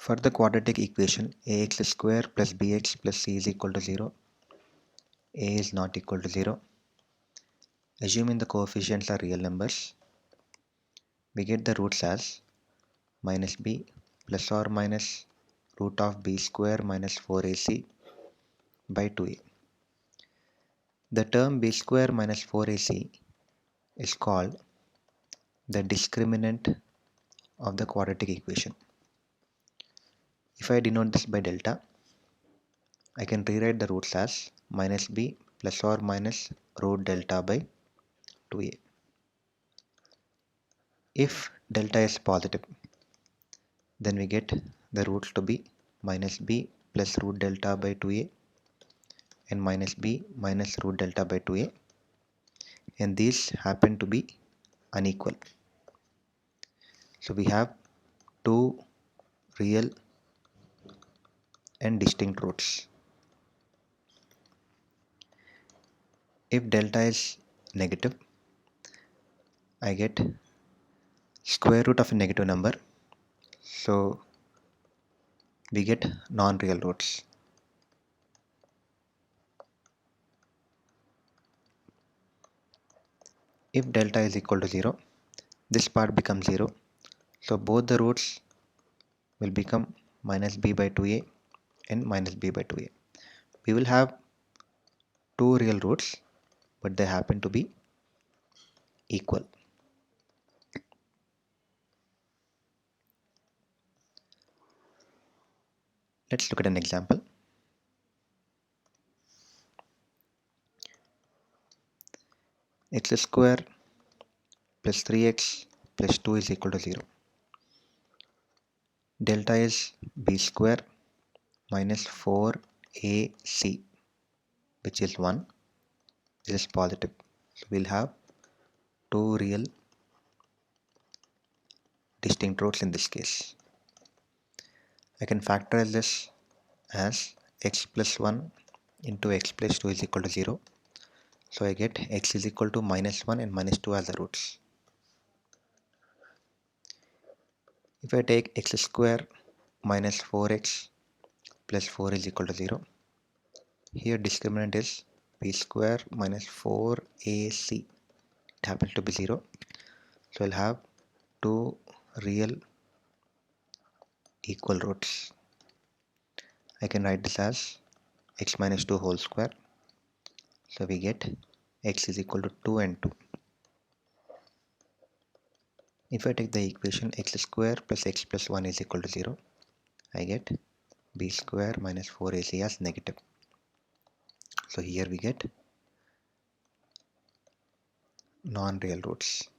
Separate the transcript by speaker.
Speaker 1: For the quadratic equation ax square plus bx plus c is equal to 0, a is not equal to 0. Assuming the coefficients are real numbers, we get the roots as minus b plus or minus root of b square minus 4ac by 2a. The term b square minus 4ac is called the discriminant of the quadratic equation. If I denote this by delta, I can rewrite the roots as minus b plus or minus root delta by 2a. If delta is positive, then we get the roots to be minus b plus root delta by 2a and minus b minus root delta by 2a, and these happen to be unequal. So we have two real and distinct roots. If delta is negative, I get square root of a negative number, so we get non-real roots. If delta is equal to 0, this part becomes 0, so both the roots will become minus b by 2a and minus b by 2a. We will have two real roots, but they happen to be equal. Let's look at an example. X square plus 3x plus 2 is equal to 0. Delta is b square minus 4ac, which is 1. This is positive. So we'll have two real distinct roots in this case. I can factorize this as x plus 1 into x plus 2 is equal to 0. So I get x is equal to minus 1 and minus 2 as the roots. If I take x square minus 4x plus 4 is equal to 0, here discriminant is b square minus 4ac. It happens to be 0. So I'll have two real equal roots. I can write this as x minus 2 whole square. So we get x is equal to 2 and 2. If I take the equation x square plus x plus 1 is equal to 0, I get b square minus 4ac as negative. So here we get non-real roots.